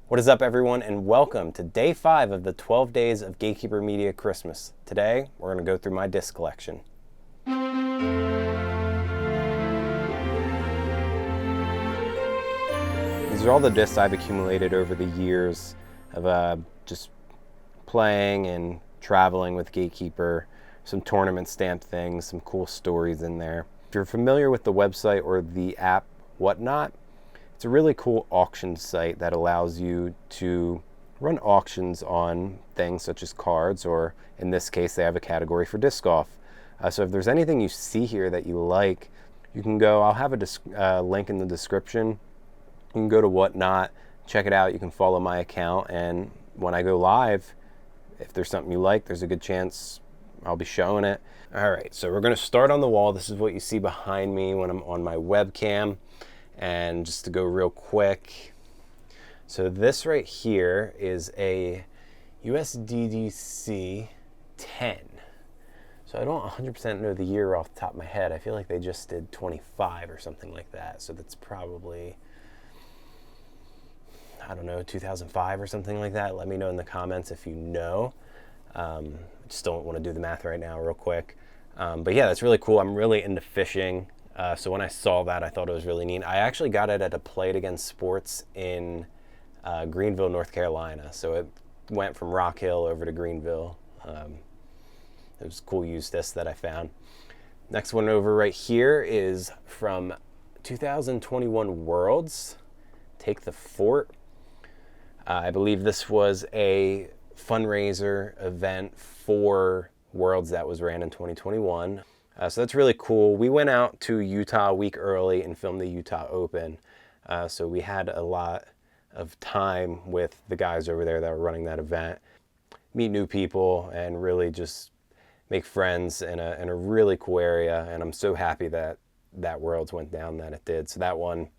What is up, everyone, and welcome to day 5 of the 12 days of Gatekeeper Media Christmas. Today, we're going to go through my disc collection. These are all the discs I've accumulated over the years of just playing and traveling with Gatekeeper, some tournament stamped things, some cool stories in there. If you're familiar with the website or the app Whatnot, it's a really cool auction site that allows you to run auctions on things such as cards, or in this case, they have a category for disc golf. So if there's anything you see here that you like, you can go, I'll have a link in the description. You can go to Whatnot, check it out. You can follow my account, and when I go live, if there's something you like, there's a good chance I'll be showing it. All right, so we're gonna start on the wall. This is what you see behind me when I'm on my webcam. And just to go real quick, so this right here is a USDDC 10. So I don't 100% know the year off the top of my head. I feel like they just did 25 or something like that. So that's probably, I don't know, 2005 or something like that. Let me know in the comments if you know. I just don't want to do the math right now real quick. But yeah, that's really cool. I'm really into fishing. So when I saw that, I thought it was really neat. I actually got it at a Play It Again Sports in Greenville, North Carolina. So it went from Rock Hill over to Greenville. It was a cool used disc that I found. Next one over right here is from 2021 Worlds, Take the Fort. I believe this was a fundraiser event for Worlds that was ran in 2021. So that's really cool. We went out to Utah a week early and filmed the Utah Open. So we had a lot of time with the guys over there that were running that event, meet new people, and really just make friends in a really cool area. And I'm so happy that that Worlds went down that it did. So that one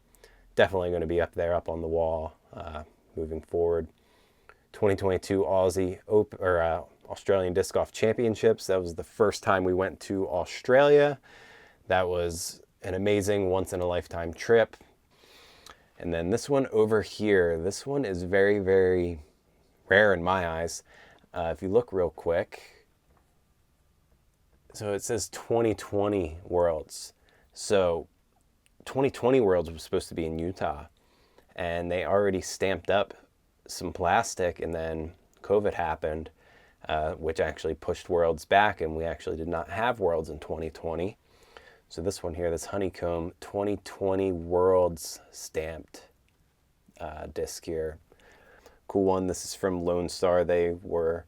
definitely going to be up there, up on the wall, moving forward. 2022 Aussie Open, or Australian Disc Golf Championships. That was the first time we went to Australia. That was an amazing once-in-a-lifetime trip. And then this one over here, this one is very, very rare in my eyes. If you look real quick, so it says 2020 Worlds. So 2020 Worlds was supposed to be in Utah, and they already stamped up some plastic, and then COVID happened. Which actually pushed Worlds back, and we actually did not have Worlds in 2020. So this one here, this Honeycomb 2020 Worlds stamped disc here. Cool one. This is from Lone Star. They were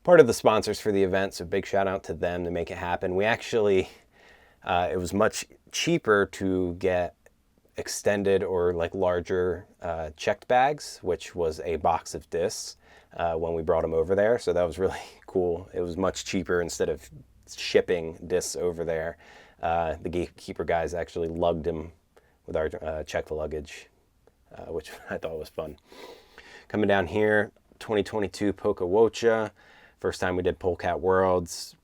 part of the sponsors for the event, so big shout out to them to make it happen. We actually, it was much cheaper to get extended or like larger checked bags, which was a box of discs. When we brought them over there. So that was really cool. It was much cheaper instead of shipping discs over there. The Gatekeeper guys actually lugged them with our checked luggage, which I thought was fun. Coming down here, 2022 Pocawocha. First time we did Polecat Worlds.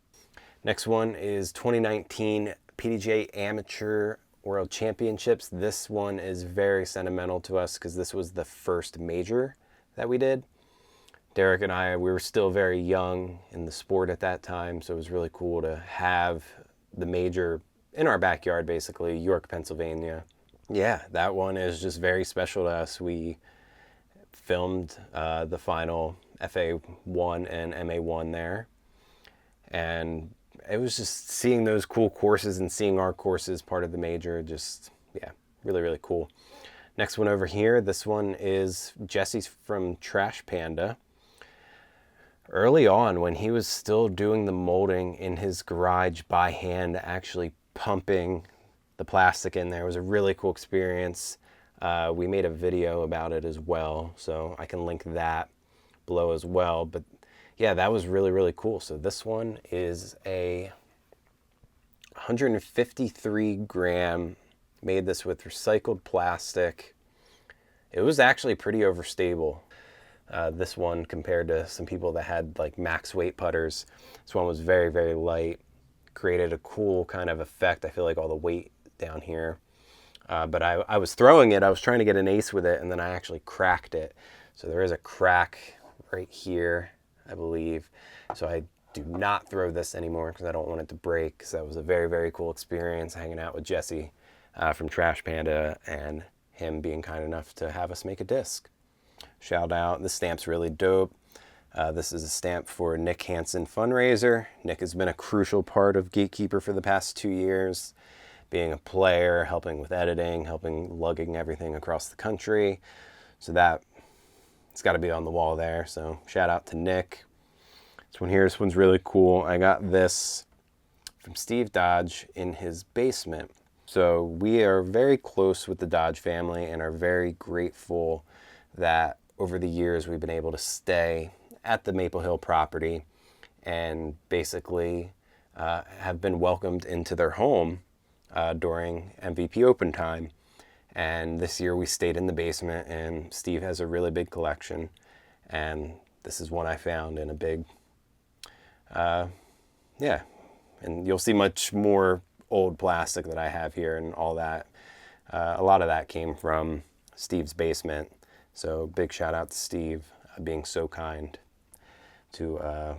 Next one is 2019 PDGA Amateur World Championships. This one is very sentimental to us because this was the first major that we did. Derek and I, we were still very young in the sport at that time, so it was really cool to have the major in our backyard, basically, York, Pennsylvania. Yeah, that one is just very special to us. We filmed the final FA1 and MA1 there, and it was just seeing those cool courses and seeing our courses part of the major, just, yeah, really, really cool. Next one over here, this one is Jesse's from Trash Panda. Early on, when he was still doing the molding in his garage by hand, actually pumping the plastic in there, was a really cool experience. We made a video about it as well, so I can link that below as well. But yeah, that was really, really cool. So this one is a 153 gram, made this with recycled plastic. It was actually pretty overstable. This one, compared to some people that had like max weight putters, this one was very, very light. Created a cool kind of effect. I feel like all the weight down here. But I was throwing it, I was trying to get an ace with it, and then I actually cracked it. So there is a crack right here, I believe. So I do not throw this anymore because I don't want it to break, because that was a very, very cool experience hanging out with Jesse from Trash Panda, and him being kind enough to have us make a disc. Shout out, this stamp's really dope. This is a stamp for Nick Hansen fundraiser. Nick has been a crucial part of Gatekeeper for the past 2 years, being a player, helping with editing, helping lugging everything across the country. So that, it's got to be on the wall there. So shout out to Nick. This one here, this one's really cool. I got this from Steve Dodge in his basement. So we are very close with the Dodge family and are very grateful that over the years we've been able to stay at the Maple Hill property and basically have been welcomed into their home during MVP open time. And this year we stayed in the basement, and Steve has a really big collection, and this is one I found in a big, yeah, and you'll see much more old plastic that I have here and all that. A lot of that came from Steve's basement. So big shout out to Steve being so kind to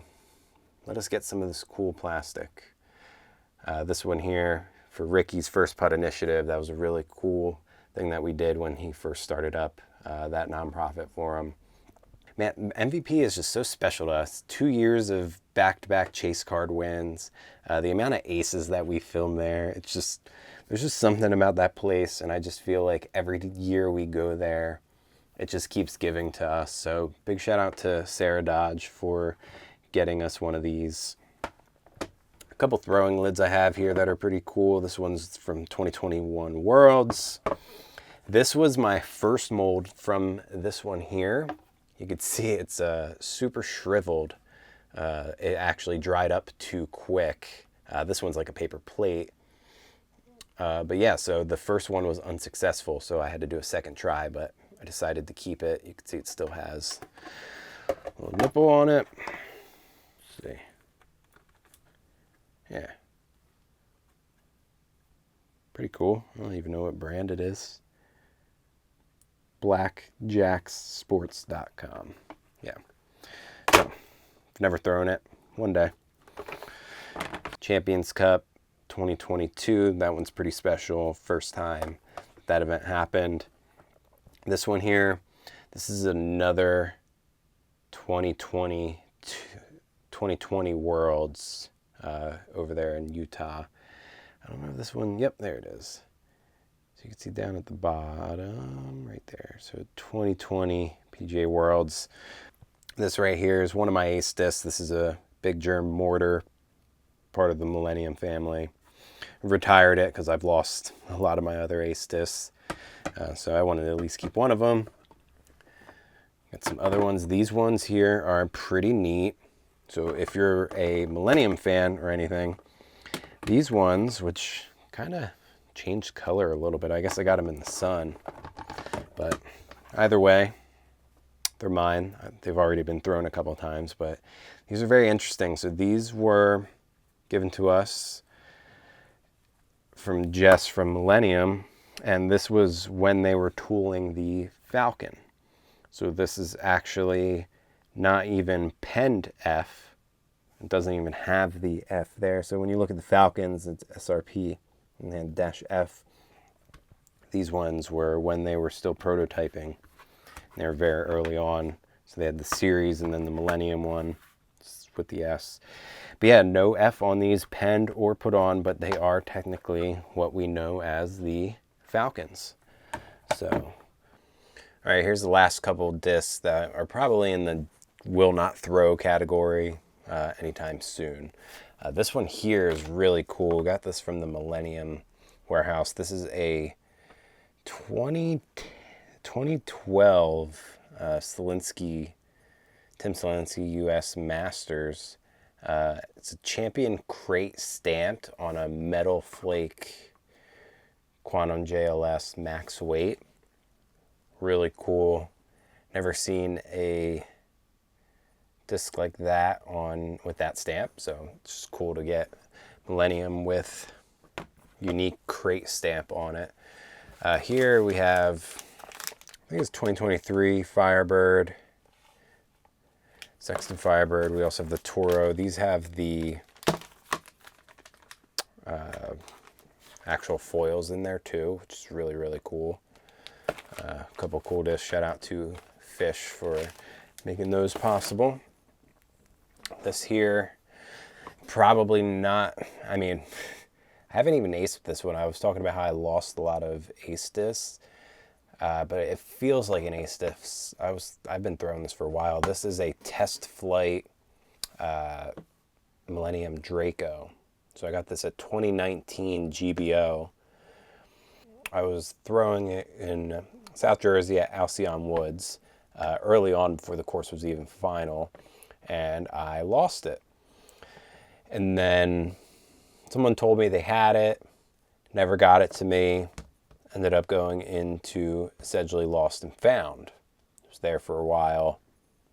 let us get some of this cool plastic. This one here for Ricky's First Putt Initiative. That was a really cool thing that we did when he first started up that nonprofit for him. Man, MVP is just so special to us. 2 years of back-to-back chase card wins. The amount of aces that we filmed there, it's just, there's just something about that place, and I just feel like every year we go there, it just keeps giving to us. So big shout out to Sarah Dodge for getting us one of these. A couple throwing lids I have here that are pretty cool. This one's from 2021 Worlds. This was my first mold from this one here. You can see it's super shriveled. It actually dried up too quick. This one's like a paper plate. But yeah, so the first one was unsuccessful, so I had to do a second try, but I decided to keep it. You can see it still has a little nipple on it. Let's see. Yeah. Pretty cool. I don't even know what brand it is. blackjacksports.com. Yeah. So, I've never thrown it. One day. Champions Cup 2022. That one's pretty special. First time that event happened. This one here, this is another 2020 Worlds over there in Utah. I don't know if this one, yep, there it is. So you can see down at the bottom, right there. So 2020 PGA Worlds. This right here is one of my ace discs. This is a big germ mortar, part of the Millennium family. I've retired it because I've lost a lot of my other ace discs. So I wanted to at least keep one of them. Got some other ones. These ones here are pretty neat. So if you're a Millennium fan or anything, these ones, which kind of changed color a little bit. I guess I got them in the sun. But either way, they're mine. They've already been thrown a couple of times, but these are very interesting. So these were given to us from Jess from Millennium, and this was when they were tooling the Falcon. So this is actually not even penned F. It doesn't even have the F there. So when you look at the Falcons, it's SRP and then -F. These ones were when they were still prototyping. They were very early on. So they had the series and then the Millennium one with the S. But yeah, no F on these penned or put on, but they are technically what we know as the Falcons. So, all right, here's the last couple discs that are probably in the will not throw category anytime soon. This one here is really cool. Got this from the Millennium warehouse. This is a 2012 Tim Selinsky US Masters. It's a Champion Crate stamped on a metal flake Quantum JLS max weight. Really cool. Never seen a disc like that with that stamp, so it's just cool to get Millennium with unique crate stamp on it. Here we have I think it's 2023 Firebird, Sexton Firebird. We also have the Toro. These have the actual foils in there too, which is really, really cool. A couple cool discs. Shout out to Fish for making those possible. This here, probably not, I mean, I haven't even aced with this one. I was talking about how I lost a lot of ace discs, but it feels like an ace disc. I've been throwing this for a while. This is a test flight Millennium Draco. So I got this at 2019 GBO. I was throwing it in South Jersey at Alcyon Woods early on before the course was even final, and I lost it. And then someone told me they had it, never got it to me, ended up going into Sedgley Lost and Found. I was there for a while,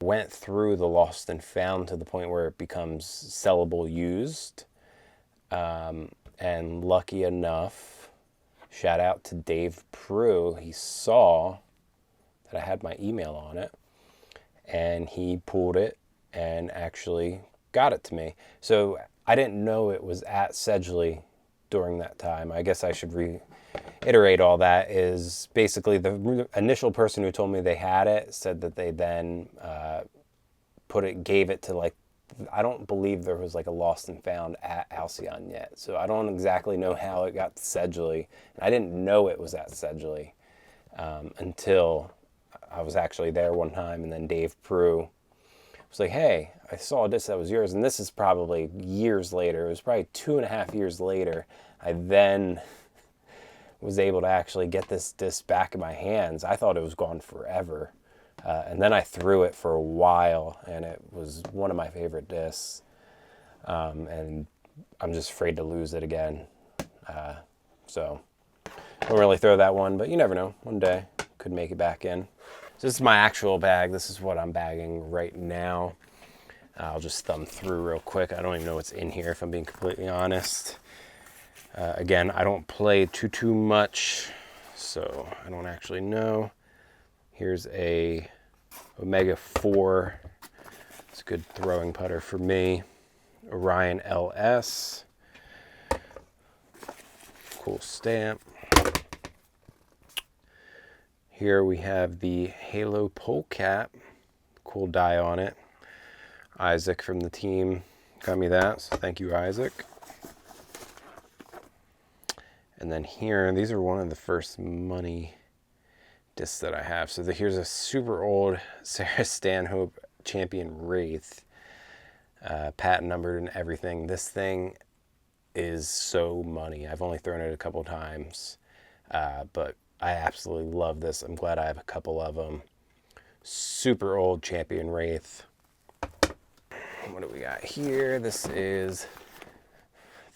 went through the Lost and Found to the point where it becomes sellable used. And lucky enough, shout out to Dave Prue, he saw that I had my email on it, and he pulled it and actually got it to me. So I didn't know it was at Sedgley during that time. I guess I should reiterate all that. Is basically the initial person who told me they had it said that they then gave it to, like, I don't believe there was like a Lost and Found at Alcyon yet. So I don't exactly know how it got to Sedgley. And I didn't know it was at Sedgley until I was actually there one time, and then Dave Prue was like, hey, I saw this, that was yours. And this is probably years later. It was probably 2.5 years later. I then was able to actually get this disc back in my hands. I thought it was gone forever. And then I threw it for a while, and it was one of my favorite discs. And I'm just afraid to lose it again. So don't really throw that one, but you never know. One day could make it back in. So this is my actual bag. This is what I'm bagging right now. I'll just thumb through real quick. I don't even know what's in here, if I'm being completely honest. Again, I don't play too much, so I don't actually know. Here's a Omega 4. It's a good throwing putter for me. Orion LS. Cool stamp. Here we have the Halo Polecat. Cool die on it. Isaac from the team got me that, so thank you, Isaac. And then here, these are one of the first money discs that I have. So here's a super old Sarah Stanhope Champion Wraith, patent numbered and everything. This thing is so money. I've only thrown it a couple times, but I absolutely love this. I'm glad I have a couple of them. Super old Champion Wraith. What do we got here? This is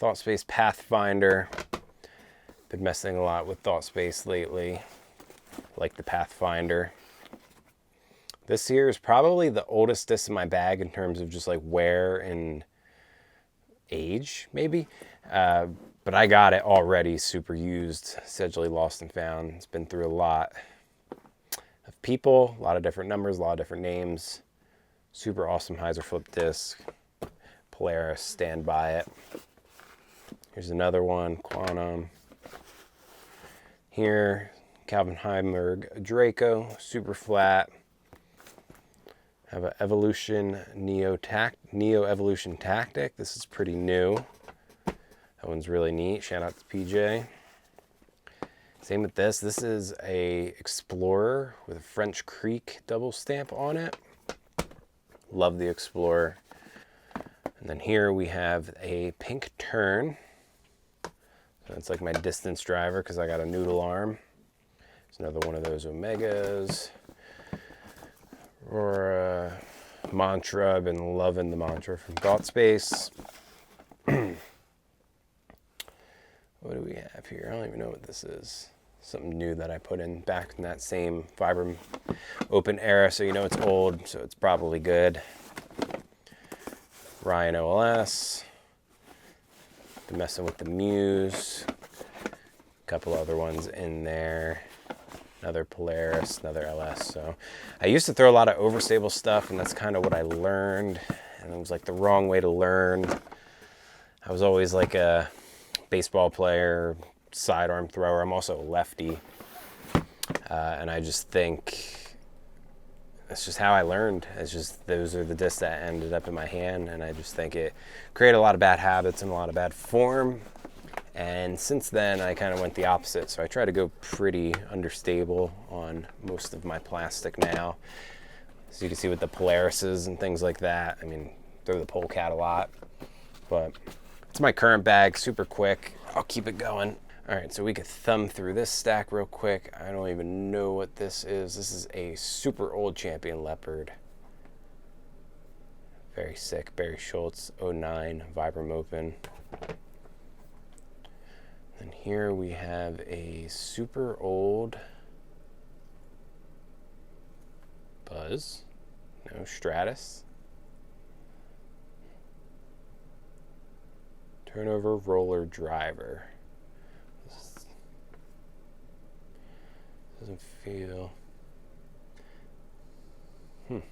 ThoughtSpace Pathfinder. Been messing a lot with ThoughtSpace lately. Like the Pathfinder. This here is probably the oldest disc in my bag in terms of just like wear and age, maybe. But I got it already super used. Sedgley Lost and Found. It's been through a lot of people, a lot of different numbers, a lot of different names. Super awesome hyzer flip disc. Polaris, stand by it. Here's another one, Quantum. Here, Calvin Heimberg Draco, super flat. Have an Evolution Neo Evolution Tactic. This is pretty new. That one's really neat. Shout out to PJ. Same with this. This is a Explorer with a French Creek double stamp on it. Love the Explorer. And then here we have a Pink Turn. So it's like my distance driver because I got a noodle arm. It's another one of those Omegas. Or Mantra. I've been loving the Mantra from ThoughtSpace. What do we have here? I don't even know what this is. Something new that I put in back in that same Vibram Open era, so you know it's old, so it's probably good. Ryan OLS. Been messing with the Muse. A couple other ones in there. another Polaris, another LS. So I used to throw a lot of overstable stuff, and that's kind of what I learned. And it was like the wrong way to learn. I was always like a baseball player, sidearm thrower. I'm also a lefty. And I just think that's just how I learned. It's just those are the discs that ended up in my hand, and I just think it created a lot of bad habits and a lot of bad form. And since then, I kind of went the opposite. So I try to go pretty understable on most of my plastic now. So you can see with the Polarises and things like that. I mean, throw the Polecat a lot, but it's my current bag, super quick. I'll keep it going. All right, so we could thumb through this stack real quick. I don't even know what this is. This is a super old Champion Leopard. Very sick. Barry Schultz, 09, Vibram Open. And here we have a super old Buzz, no Stratus. Turnover Roller Driver. This doesn't feel... Not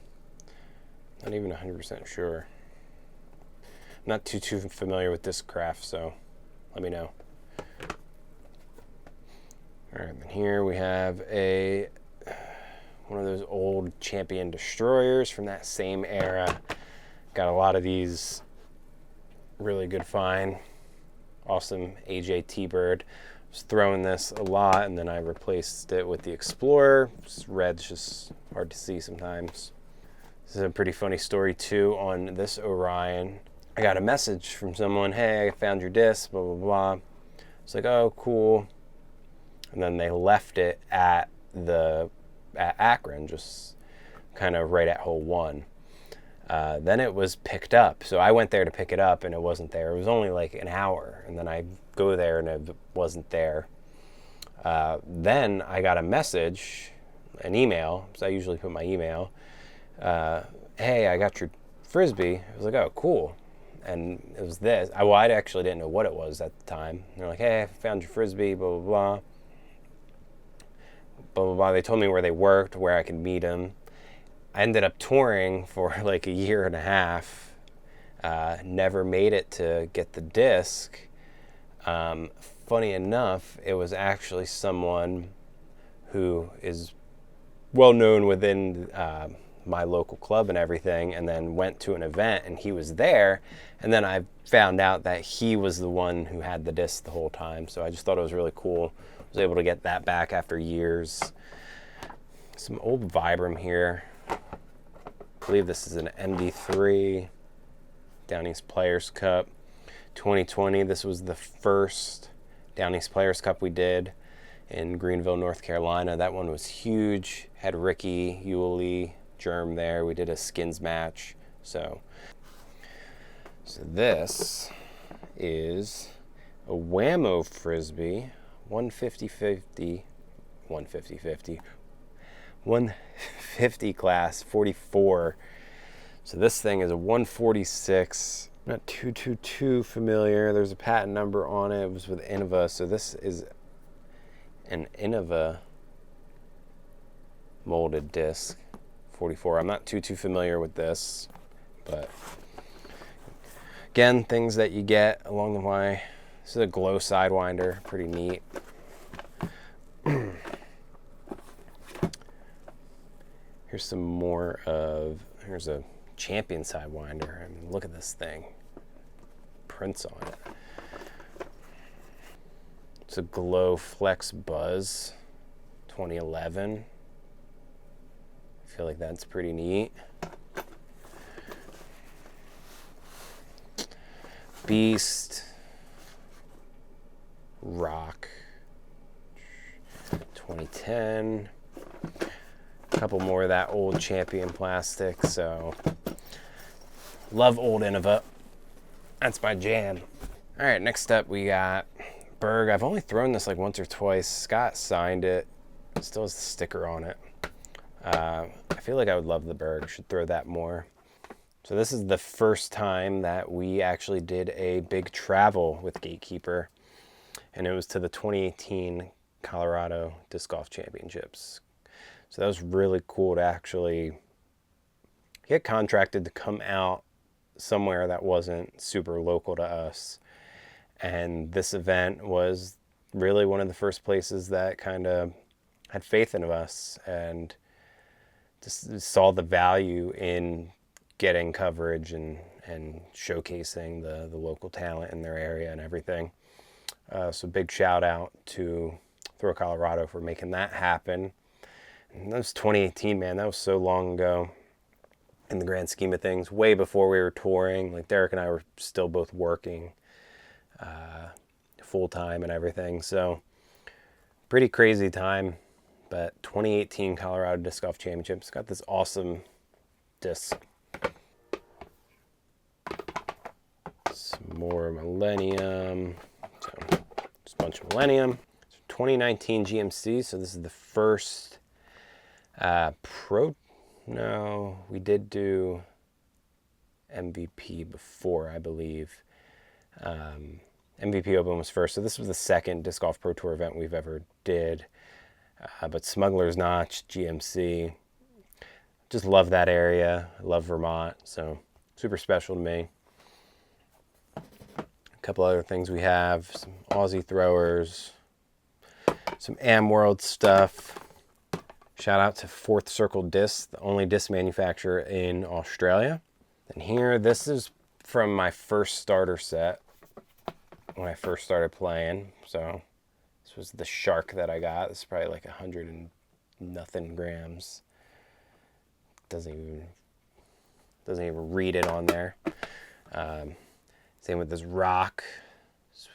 even 100% sure. I'm not too familiar with this craft, so let me know. All right, and here we have one of those old Champion Destroyers from that same era. Got a lot of these, really good find. Awesome AJ T-Bird. Was throwing this a lot, and then I replaced it with the Explorer. Red's just hard to see sometimes. This is a pretty funny story too on this Orion. I got a message from someone, hey, I found your disc, blah, blah, blah. It's like, oh, cool. And then they left it at Akron, just kind of right at hole 1. Then it was picked up. So I went there to pick it up, and it wasn't there. It was only like an hour, and then I go there, and it wasn't there. Then I got a message, an email, so I usually put my email. Hey, I got your Frisbee. I was like, oh, cool. And it was this. I actually didn't know what it was at the time. And they're like, hey, I found your Frisbee, blah, blah, blah. Blah, blah, blah. They told me where they worked, where I could meet them. I ended up touring for like a year and a half. Never made it to get the disc. Funny enough, it was actually someone who is well known within my local club and everything, and then went to an event and he was there, and then I found out that he was the one who had the disc the whole time. So I just thought it was really cool. I was able to get that back after years. Some old Vibram here. I believe this is an MD3 Down East Players Cup 2020. This was the first Down East Players Cup we did in Greenville, North Carolina. That one was huge. Had Ricky, Yuli, Germ there. We did a skins match. So this is a Whammo Frisbee, 150 class, 44. So this thing is a 146. Not too familiar. There's a patent number on it. It was with Innova. So this is an Innova molded disc, 44. I'm not too familiar with this, but again, things that you get along the way. This is a glow sidewinder, pretty neat. Here's some more of, here's a Champion sidewinder. I mean, look at this thing. Prints on it. It's a Glow Flex Buzz 2011. I feel like that's pretty neat. Beast Rock 2010. A couple more of that old Champion plastic. So love old Innova. That's my jam. All right, next up we got Berg. I've only thrown this like once or twice. Scott signed it. Still has the sticker on it. I feel like I would love the Berg. Should throw that more. So this is the first time that we actually did a big travel with Gatekeeper, and it was to the 2018 Colorado Disc Golf Championships. So that was really cool to actually get contracted to come out somewhere that wasn't super local to us. And this event was really one of the first places that kind of had faith in us and just saw the value in getting coverage and showcasing the local talent in their area and everything. So big shout out to Throw Colorado for making that happen. And that was 2018, man. That was so long ago in the grand scheme of things, way before we were touring. Like Derek and I were still both working full time and everything. So pretty crazy time. But 2018 Colorado Disc Golf Championships got this awesome disc. Some more Millennium. So just a bunch of Millennium. 2019 GMC. So this is the first No, we did do MVP before, I believe. MVP Open was first, so this was the second Disc Golf Pro Tour event we've ever did. But Smuggler's Notch, GMC, just love that area. I love Vermont, so super special to me. A couple other things we have, some Aussie throwers, some Am World stuff. Shout out to Fourth Circle Disc, the only disc manufacturer in Australia. And here, this is from my first starter set when I first started playing. So this was the Shark that I got. This is probably like 100 and nothing grams. Doesn't even read it on there. Same with this Rock. It's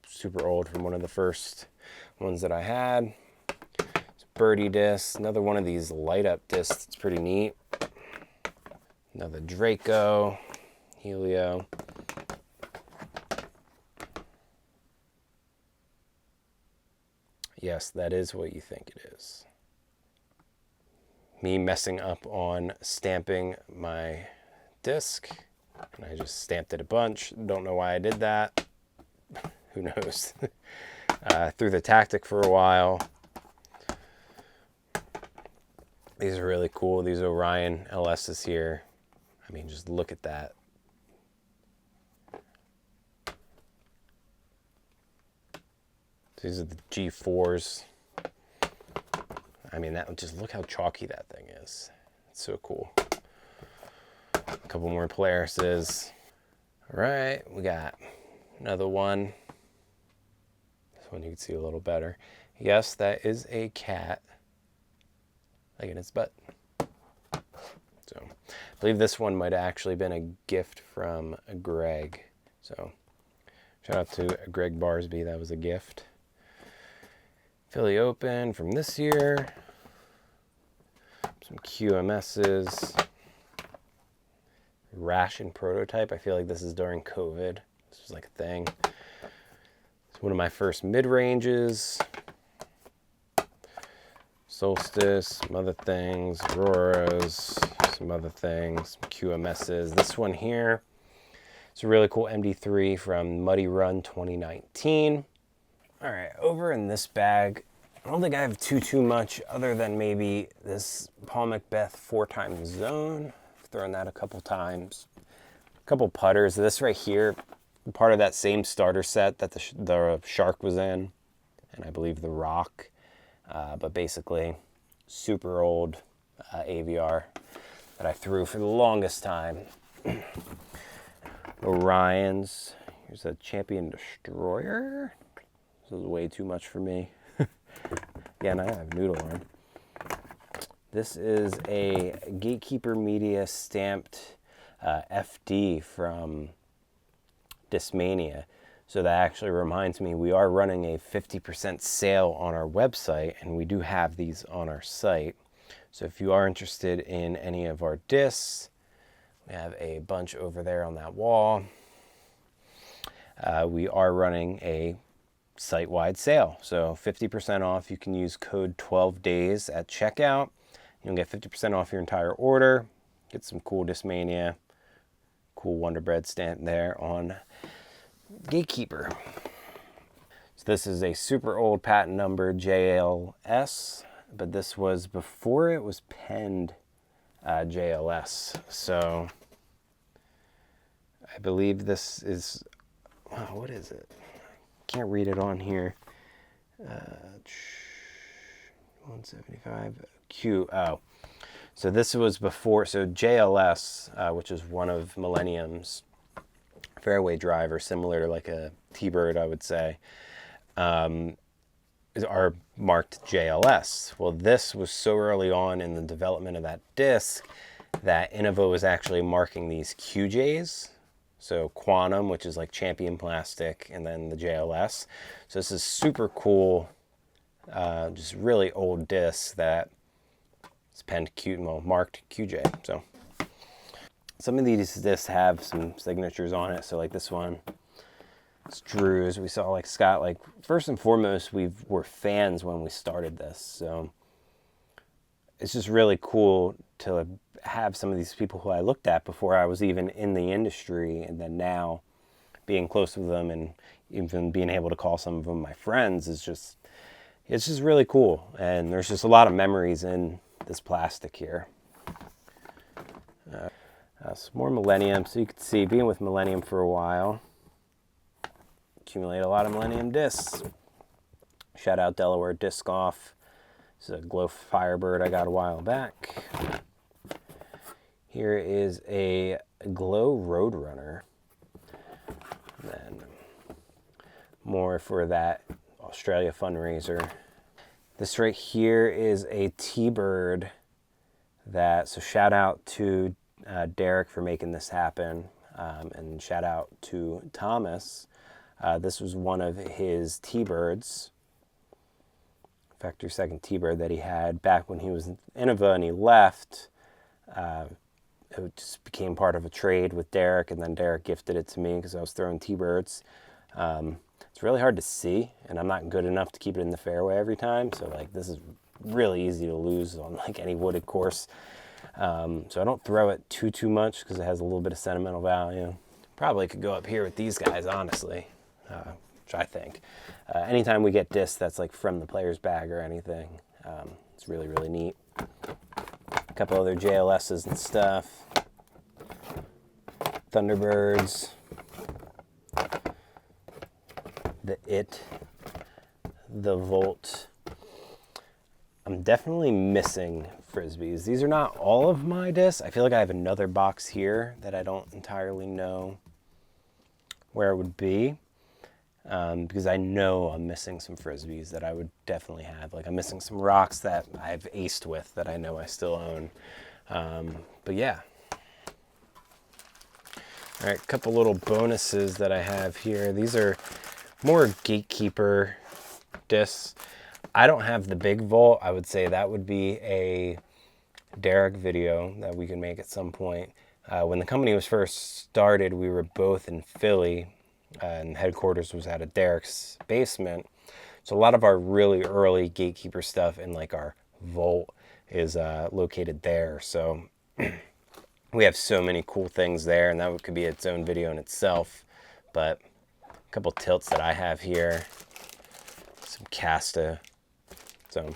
super old, from one of the first ones that I had. It's Birdie disc. Another one of these light up discs. It's pretty neat. Another Draco, Helio. Yes, that is what you think it is. Me messing up on stamping my disc, and I just stamped it a bunch. Don't know why I did that. Who knows? Threw the Tactic for a while. These are really cool. These Orion LS's here. I mean, just look at that. These are the G4s. I mean, that, just look how chalky that thing is. It's so cool. A couple more Polarises. All right, we got another one. This one you can see a little better. Yes, that is a cat. Look at its butt. So, I believe this one might have actually been a gift from Greg. So, shout out to Greg Barsby. That was a gift. Philly Open from this year. Some QMSs. Ration Prototype. I feel like this is during COVID. This was like a thing. It's one of my first mid-ranges. Solstice, some other things. Auroras, some other things. Some QMSs. This one here. It's a really cool MD3 from Muddy Run 2019. All right, over in this bag, I don't think I have too much other than maybe this Paul Macbeth 4-time zone. I've thrown that a couple times. A couple putters. This right here, part of that same starter set that the Shark was in, and I believe the Rock. But basically, super old AVR that I threw for the longest time. Orions. Here's a Champion Destroyer. This is way too much for me. Again, I have noodle arm. This is a Gatekeeper Media stamped FD from Discmania. So that actually reminds me, we are running a 50% sale on our website, and we do have these on our site. So if you are interested in any of our discs, we have a bunch over there on that wall. We are running a site-wide sale. So 50% off. You can use code 12days at checkout. You'll get 50% off your entire order. Get some cool Discmania, cool Wonder Bread stamp there on Gatekeeper. So This is a super old patent number, JLS, but this was before it was penned JLS. So I believe this is, wow, what is it? Can't read it on here. 175 Q. Oh, so this was before. So JLS, which is one of Millennium's fairway driver, similar to like a T-Bird, I would say, are marked JLS. Well, this was so early on in the development of that disc that Innova was actually marking these QJs. So Quantum, which is like Champion Plastic, and then the JLS. So this is super cool, just really old disc that is penned marked QJ. So some of these discs have some signatures on it. So like this one, it's Drew's. We saw like Scott, like first and foremost, we were fans when we started this. So it's just really cool to have some of these people who I looked at before I was even in the industry, and then now being close with them and even being able to call some of them my friends is just, it's just really cool. And there's just a lot of memories in this plastic here. Some more Millennium. So you can see, being with Millennium for a while, accumulate a lot of Millennium discs. Shout out Delaware Disc Off. This is a Glow Firebird I got a while back. Here is a Glow Roadrunner. Then more for that Australia fundraiser. This right here is a T-Bird that, so shout out to Derek for making this happen, and shout out to Thomas. This was one of his T-Birds, factory second T-Bird that he had back when he was in Innova and he left. It just became part of a trade with Derek, and then Derek gifted it to me because I was throwing T-Birds. It's really hard to see, and I'm not good enough to keep it in the fairway every time, so like this is really easy to lose on like any wooded course. So I don't throw it too much because it has a little bit of sentimental value. Probably could go up here with these guys, honestly, which I think. Anytime we get discs that's like from the player's bag or anything, it's really, really neat. A couple other JLSs and stuff. Thunderbirds. The Volt. I'm definitely missing Frisbees. These are not all of my discs. I feel like I have another box here that I don't entirely know where it would be, because I know I'm missing some Frisbees that I would definitely have. Like I'm missing some rocks that I've aced with that I know I still own. But yeah. All right, a couple little bonuses that I have here. These are more Gatekeeper discs. I don't have the big Volt. I would say that would be a Derek video that we can make at some point. When the company was first started, we were both in Philly, and headquarters was out of Derek's basement. So a lot of our really early Gatekeeper stuff and like our Volt is located there. So we have so many cool things there, and that could be its own video in itself. But a couple tilts that I have here, some Casta. So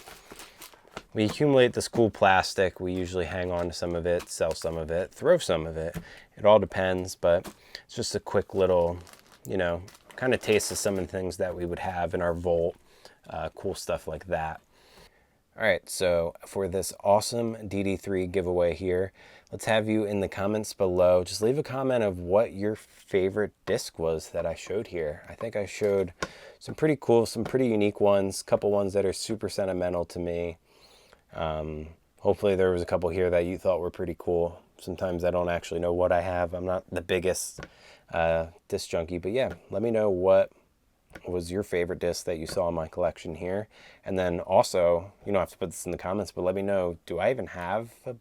we accumulate this cool plastic. We usually hang on to some of it, sell some of it, throw some of it. It all depends, but it's just a quick little, you know, kind of taste of some of the things that we would have in our Volt, cool stuff like that. All right, so for this awesome DD3 giveaway here, let's have you in the comments below. Just leave a comment of what your favorite disc was that I showed here. I think I showed some pretty cool, some pretty unique ones, couple ones that are super sentimental to me. Hopefully there was a couple here that you thought were pretty cool. Sometimes I don't actually know what I have. I'm not the biggest disc junkie, but yeah, let me know what was your favorite disc that you saw in my collection here. And then also, you don't have to put this in the comments, but let me know, do I even have a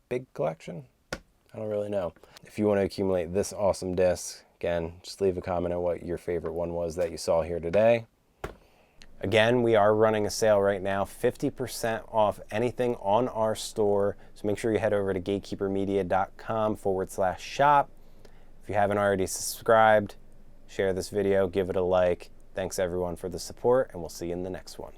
big collection? I don't really know. If you want to accumulate this awesome disc, again, just leave a comment on what your favorite one was that you saw here today. Again, we are running a sale right now, 50% off anything on our store. So make sure you head over to gatekeepermedia.com/shop. If you haven't already subscribed, share this video, give it a like. Thanks everyone for the support, and we'll see you in the next one.